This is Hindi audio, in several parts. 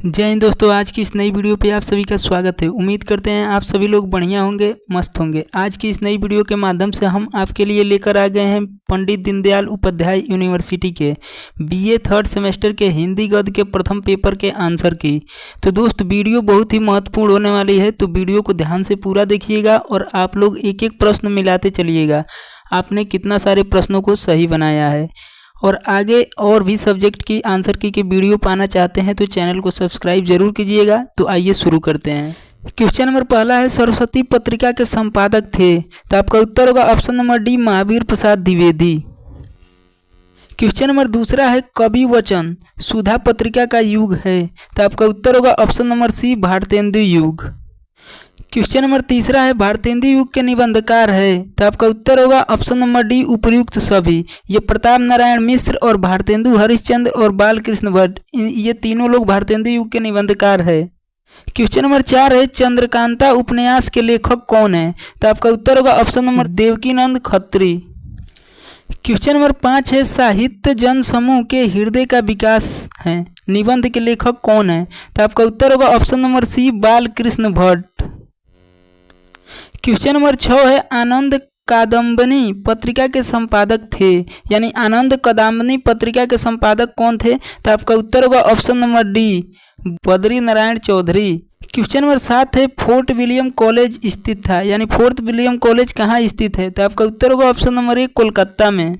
जय हिंद दोस्तों। आज की इस नई वीडियो पे आप सभी का स्वागत है। उम्मीद करते हैं आप सभी लोग बढ़िया होंगे, मस्त होंगे। आज की इस नई वीडियो के माध्यम से हम आपके लिए लेकर आ गए हैं पंडित दीनदयाल उपाध्याय यूनिवर्सिटी के बीए थर्ड सेमेस्टर के हिंदी गद्य के प्रथम पेपर के आंसर की। तो दोस्त वीडियो बहुत ही महत्वपूर्ण होने वाली है, तो वीडियो को ध्यान से पूरा देखिएगा और आप लोग एक एक प्रश्न मिलाते चलिएगा आपने कितना सारे प्रश्नों को सही बनाया है। और आगे और भी सब्जेक्ट की आंसर की वीडियो पाना चाहते हैं तो चैनल को सब्सक्राइब जरूर कीजिएगा। तो आइए शुरू करते हैं। क्वेश्चन नंबर पहला है, सरस्वती पत्रिका के संपादक थे। तो आपका उत्तर होगा option number D, Mahavir Prasad Dwivedi. Question number दूसरा है, कवि वचन सुधा पत्रिका का युग है। तो आपका उत्तर होगा ऑप्शन नंबर सी, भारतेंदु युग। क्वेश्चन नंबर तीसरा है, भारतेंदु युग के निबंधकार है। तो आपका उत्तर होगा ऑप्शन नंबर डी, उपर्युक्त सभी। ये प्रताप नारायण मिश्र और भारतेंदु हरिश्चंद्र और बालकृष्ण भट्ट, ये तीनों लोग भारतेंदु युग के निबंधकार है। क्वेश्चन नंबर 4 है, चंद्रकांता उपन्यास के लेखक कौन है। तो आपका उत्तर होगा option number Devkinand Khatri. Question number 5 है, साहित्य जन समूह के हृदय का विकास है, निबंध के लेखक कौन है। तो आपका उत्तर होगा option number C, Balkrishna Bhatt. Question number 6 है, आनंद कादम्बनी पत्रिका के संपादक थे, यानी आनंद कादम्बनी पत्रिका के संपादक कौन थे। तो आपका उत्तर होगा option number D, Badri Narayan Chaudhary. Question number 7 है, फोर्ट विलियम कॉलेज स्थित था, यानी फोर्ट विलियम कॉलेज कहाँ स्थित है। तो आपका उत्तर होगा ऑप्शन नंबर ए, कोलकाता में।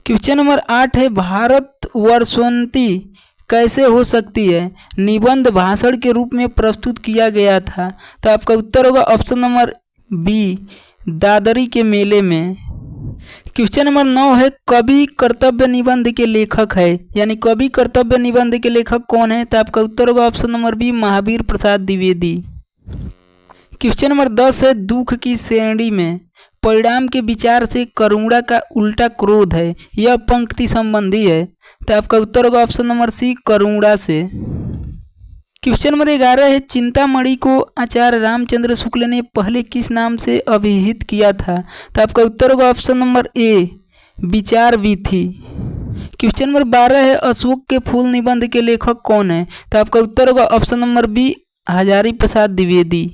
क्वेश्चन नंबर 8 है, भारत वर्षोन्नति कैसे हो सकती है, निबंध भाषण के रूप में प्रस्तुत किया गया था। तो आपका उत्तर होगा ऑप्शन नंबर बी, दादरी के मेले में। क्वेश्चन नंबर 9 है, कवि कर्तव्य निबंध के लेखक है, यानी कवि कर्तव्य निबंध के लेखक कौन है। तो आपका उत्तर होगा option number B, Mahavir Prasad Dwivedi. Question number 10 है, दुख की श्रेणी में परिणाम के विचार से करुणा का उल्टा क्रोध है, यह पंक्ति संबंधी है। तो आपका उत्तर होगा ऑप्शन नंबर सी, करुणा से। क्वेश्चन नंबर 11 है, चिंतामणि को आचार्य रामचंद्र शुक्ल ने पहले किस नाम से अभिहित किया था। तो आपका उत्तर होगा ऑप्शन नंबर ए, विचार वीथी। क्वेश्चन नंबर 12 है, अशोक के फूल निबंध के लेखक कौन है। तो आपका उत्तर होगा option number B, Hazari Prasad Dwivedi.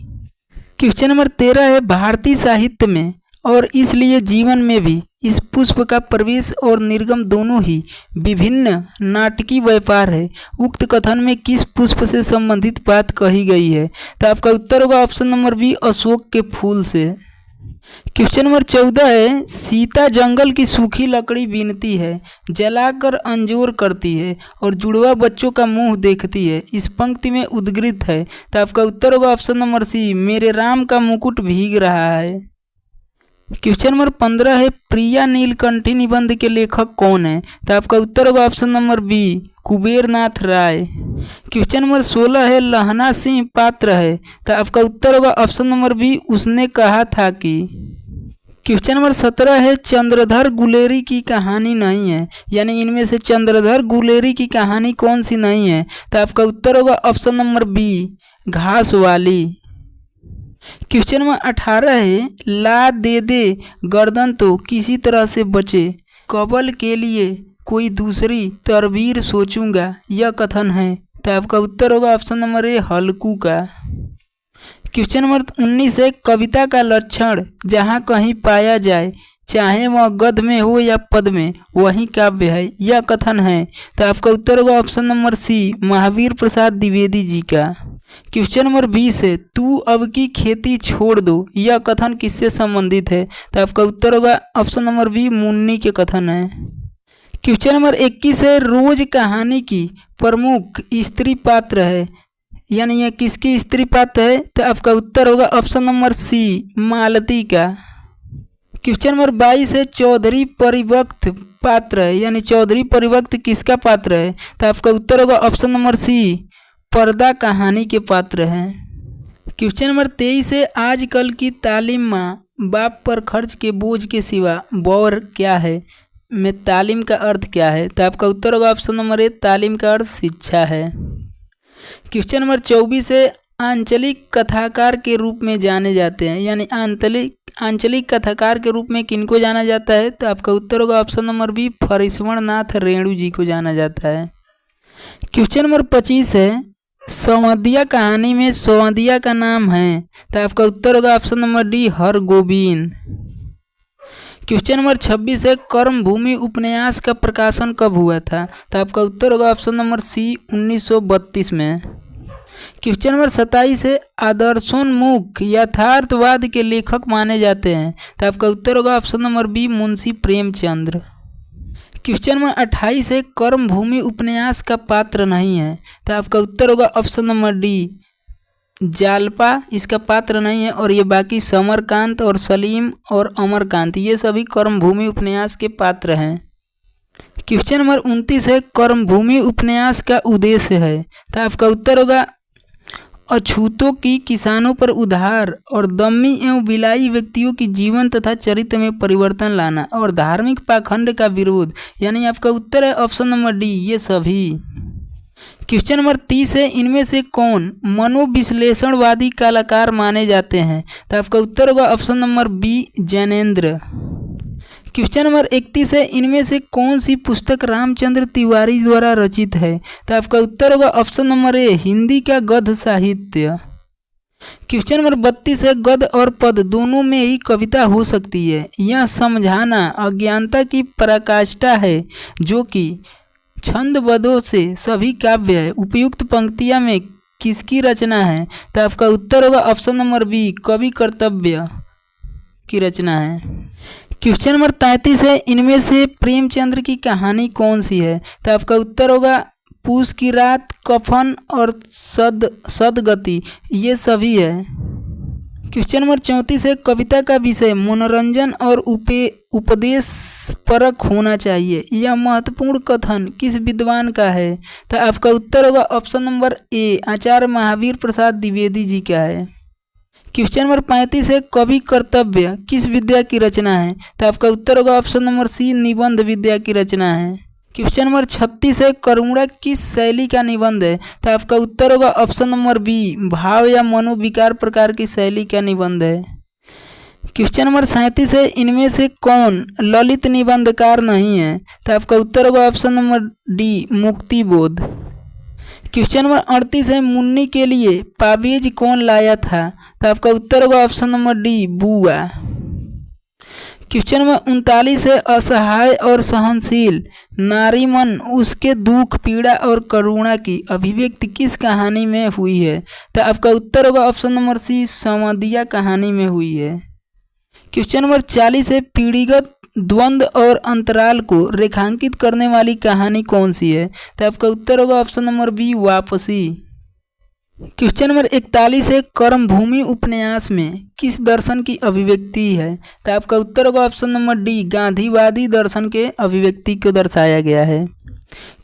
Question number 13 है, भारतीय साहित्य में और इसलिए जीवन में भी इस पुष्प का प्रवेश और निर्गम दोनों ही विभिन्न नाटकीय व्यापार है, उक्त कथन में किस पुष्प से संबंधित बात कही गई है। तो आपका उत्तर होगा ऑप्शन नंबर बी, अशोक के फूल से। क्वेश्चन नंबर 14 है, सीता जंगल की सूखी लकड़ी बीनती है, जलाकर अंजोर करती है और जुड़वा बच्चों का मुंह देखती है, इस पंक्ति में उद्गृत है। तो आपका उत्तर होगा ऑप्शन नंबर सी, मेरे राम का मुकुट भीग रहा है। क्वेश्चन नंबर 15 है, प्रिया नीलकंठी निबंध के लेखक कौन है। तो आपका उत्तर होगा ऑप्शन नंबर बी, कुबेरनाथ राय। क्वेश्चन नंबर 16 है, लहना सिंह पात्र है। तो आपका उत्तर होगा ऑप्शन नंबर बी, उसने कहा था कि। क्वेश्चन नंबर 17 है, चंद्रधर गुलेरी की कहानी नहीं है, यानी इनमें से चंद्रधर गुलेरी की कहानी कौन सी नहीं है। तो आपका उत्तर होगा ऑप्शन नंबर बी, घास वाली। क्वेश्चन नंबर 18 है, ला दे दे गर्दन तो किसी तरह से बचे, कबल के लिए कोई दूसरी तरवीर सोचूंगा, यह कथन है। तो आपका उत्तर होगा ऑप्शन नंबर ए, हल्कू का। क्वेश्चन नंबर 19 है, कविता का लक्षण जहाँ कहीं पाया जाए, चाहे वह गद्य में हो या पद में, वही काव्य है, यह कथन है। तो आपका उत्तर होगा ऑप्शन नंबर सी, महावीर प्रसाद द्विवेदी जी का। क्वेश्चन नंबर 20 है, तू अब की खेती छोड़ दो, यह कथन किससे संबंधित है। तो आपका उत्तर होगा ऑप्शन नंबर बी, मुन्नी के कथन है। क्वेश्चन नंबर 21 है, रोज कहानी की प्रमुख स्त्री पात्र है, यानी यह किसकी स्त्री पात्र है। तो आपका उत्तर होगा ऑप्शन नंबर सी, मालती का। क्वेश्चन नंबर 22 है, चौधरी परिवक्त पात्र है, यानी चौधरी परिवक्त किसका पात्र है। तो आपका उत्तर होगा ऑप्शन नंबर सी, पर्दा कहानी के पात्र हैं। क्वेश्चन नंबर 23 है, आजकल की तालीम माँ बाप पर खर्च के बोझ के सिवा बौर क्या है, में तालीम का अर्थ क्या है। तो आपका उत्तर होगा ऑप्शन नंबर ए, तालीम का अर्थ शिक्षा है। क्वेश्चन नंबर 24 है, आंचलिक कथाकार के रूप में जाने जाते हैं, यानी आंचलिक कथाकार के रूप में किनको जाना जाता है। तो आपका उत्तर होगा option number B, फरीश्वर Nath Renu जी को जाना जाता है। क्वेश्चन नंबर 25 है, संवदिया कहानी में संवदिया का नाम है, तो आपका उत्तर होगा option number D Hargovind. Question number 26 है, कर्मभूमि उपन्यास का प्रकाशन कब हुआ था? तो आपका उत्तर होगा ऑप्शन नंबर सी 1932 में। क्वेश्चन नंबर 27 है, आदर्शोन्मुख यथार्थवाद के लेखक माने जाते हैं? तो आपका उत्तर होगा option number B Munshi Premchandra. Question number 28 है, कर्मभूमि उपन्यास का पात्र नहीं है? तो आपका उत्तर होगा ऑप्शन नंबर डी जालपा इसका पात्र नहीं है, और ये बाकी समरकांत और सलीम और अमरकांत ये सभी कर्मभूमि उपन्यास के पात्र हैं। क्वेश्चन नंबर 29 है, कर्मभूमि उपन्यास का उद्देश्य है? तो आपका उत्तर होगा अछूतों की किसानों पर उधार और दम्मी एवं बिलाई व्यक्तियों की जीवन तथा चरित्र में परिवर्तन लाना और धार्मिक पाखंड का विरोध, यानी आपका उत्तर है ऑप्शन नंबर डी ये सभी। क्वेश्चन नंबर 30 है, इनमें से कौन मनोविश्लेषणवादी कलाकार माने जाते हैं? तो आपका उत्तर होगा option number B Jainendra. Question number 31 है, इनमें से कौन सी पुस्तक रामचंद्र तिवारी द्वारा रचित है? तो आपका उत्तर होगा ऑप्शन नंबर ए हिंदी का गद्य साहित्य। क्वेश्चन नंबर 32 है, गद्य और पद दोनों में ही कविता हो सकती है, यह समझाना अज्ञानता की पराकाष्ठा है जो कि छंदबद्धों से सभी काव्य है। उपयुक्त पंक्तियां में किसकी रचना है? तो आपका उत्तर होगा ऑप्शन नंबर बी कवि कर्तव्य की रचना है। क्वेश्चन नंबर 33 है, इनमें से प्रेमचंद्र की कहानी कौन सी है? तो आपका उत्तर होगा पूस की रात, कफन और सदगति ये सभी है। क्वेश्चन नंबर 34 है, कविता का विषय मनोरंजन और उपदेश परक होना चाहिए, यह महत्वपूर्ण कथन किस विद्वान का है? तो आपका उत्तर होगा ऑप्शन नंबर ए आचार्य महावीर प्रसाद द्विवेदी जी का है। क्वेश्चन नंबर 35 है, कवि कर्तव्य किस विद्या की रचना है? तो आपका उत्तर होगा ऑप्शन नंबर सी निबंध विद्या की रचना है। क्वेश्चन नंबर 36 है, करुणा किस शैली का निबंध है? तो आपका उत्तर होगा ऑप्शन नंबर बी भाव या मनोविकार प्रकार की शैली का निबंध है। क्वेश्चन नंबर 37 है, इनमें से कौन ललित निबंधकार नहीं है? तो आपका उत्तर होगा option number D Muktibodh. Question number 38 है, मुन्नी के लिए पाबेज कौन लाया था? तो आपका उत्तर होगा ऑप्शन नंबर डी बुआ। क्वेश्चन नंबर 39 है, असहाय और सहनशील नारी मन उसके दुख पीड़ा और करुणा की अभिव्यक्ति किस कहानी में हुई है? तो आपका उत्तर होगा ऑप्शन नंबर सी संवदिया कहानी में हुई है। क्वेश्चन नंबर 40 है, पीढ़ीगत द्वंद्व और अंतराल को रेखांकित करने वाली कहानी कौन सी है? तो आपका उत्तर होगा ऑप्शन नंबर बी वापसी। क्वेश्चन नंबर 41 है, कर्मभूमि उपन्यास में किस दर्शन की अभिव्यक्ति है? तो आपका उत्तर होगा ऑप्शन नंबर डी गांधीवादी दर्शन के अभिव्यक्ति को दर्शाया गया है।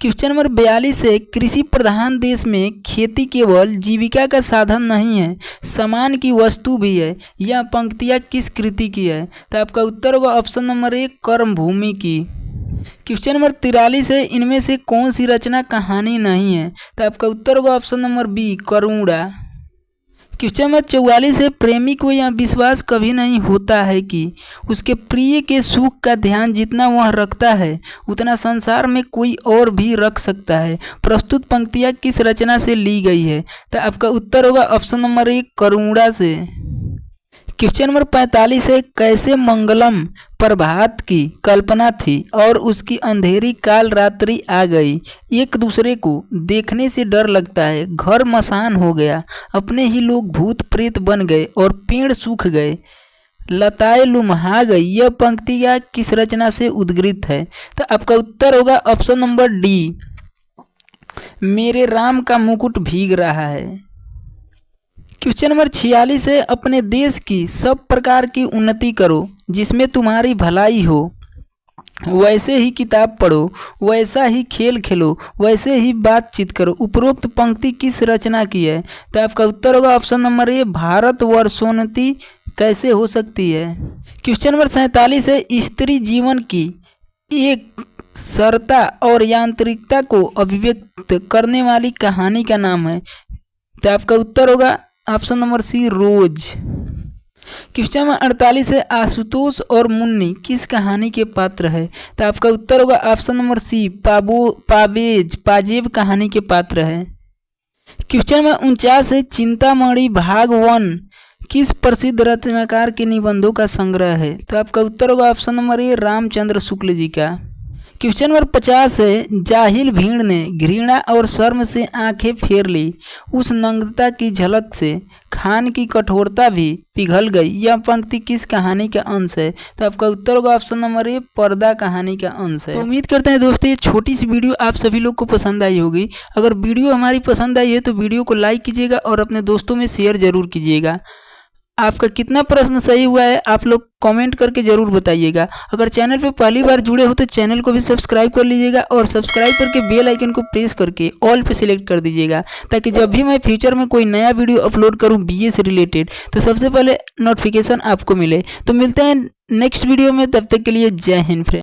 क्वेश्चन नंबर 42 है, कृषि प्रधान देश में खेती केवल जीविका का साधन नहीं है, सामान की वस्तु भी है, यह पंक्तियाँ किस कृति की है? तो आपका उत्तर होगा ऑप्शन नंबर ए कर्मभूमि की। क्वेश्चन नंबर 43 है, इनमें से कौन सी रचना कहानी नहीं है? तो आपका उत्तर होगा ऑप्शन नंबर बी करुणा। क्वेश्चन नंबर 44 है, प्रेमी को यह विश्वास कभी नहीं होता है कि उसके प्रिय के सुख का ध्यान जितना वह रखता है उतना संसार में कोई और भी रख सकता है। प्रस्तुत पंक्तियाँ किस रचना से ली गई है? तो आपका उत्तर होगा ऑप्शन नंबर ए करुणा से। क्वेश्चन नंबर 45 है, कैसे मंगलम प्रभात की कल्पना थी और उसकी अंधेरी काल रात्रि आ गई, एक दूसरे को देखने से डर लगता है, घर मसान हो गया, अपने ही लोग भूत प्रेत बन गए और पेड़ सूख गए, लताएं लुम्हा गई, यह पंक्तियाँ किस रचना से उद्गृत है? तो आपका उत्तर होगा ऑप्शन नंबर डी मेरे राम का मुकुट भीग रहा है। क्वेश्चन नंबर 46 है, अपने देश की सब प्रकार की उन्नति करो जिसमें तुम्हारी भलाई हो, वैसे ही किताब पढ़ो, वैसा ही खेल खेलो, वैसे ही बातचीत करो, उपरोक्त पंक्ति किस रचना की है? तो आपका उत्तर होगा ऑप्शन नंबर ए भारतवर्षोन्नति कैसे हो सकती है। क्वेश्चन नंबर 47 है, स्त्री जीवन की एक सरलता और यांत्रिकता को अभिव्यक्त करने वाली कहानी का नाम है? तो आपका उत्तर होगा ऑप्शन नंबर सी रोज। क्वेश्चन नंबर 48 है, आशुतोष और मुन्नी किस कहानी के पात्र है? तो आपका उत्तर होगा ऑप्शन नंबर सी पाजेब कहानी के पात्र है। क्वेश्चन नंबर 49 है, चिंतामणि भाग 1 किस प्रसिद्ध रचनाकार के निबंधों का संग्रह है? तो आपका उत्तर होगा option number A, Ramchandra Shukla ji का। क्वेश्चन नंबर 50 है, जाहिल भीड़ ने घृणा और शर्म से आंखें फेर ली, उस नग्नता की झलक से खान की कठोरता भी पिघल गई। यह पंक्ति किस कहानी का अंश है? तो आपका उत्तर होगा ऑप्शन नंबर ए, पर्दा कहानी का अंश है। तो उम्मीद करते हैं दोस्तों ये छोटी सी वीडियो आप सभी लोग को पसंद आई होगी। अगर वीडियो हमारी पसंद आई है तो वीडियो को लाइक कीजिएगा और अपने दोस्तों में शेयर जरूर कीजिएगा। आपका कितना प्रश्न सही हुआ है आप लोग कमेंट करके जरूर बताइएगा। अगर चैनल पे पहली बार जुड़े हो तो चैनल को भी सब्सक्राइब कर लीजिएगा और सब्सक्राइब करके बेल आइकन को प्रेस करके ऑल पे सिलेक्ट कर दीजिएगा, ताकि जब भी मैं फ्यूचर में कोई नया वीडियो अपलोड करूं बीए से रिलेटेड तो सबसे पहले नोटिफिकेशन आपको मिले। तो मिलते हैं नेक्स्ट वीडियो में, तब तक के लिए जय हिंद फ्रेंड।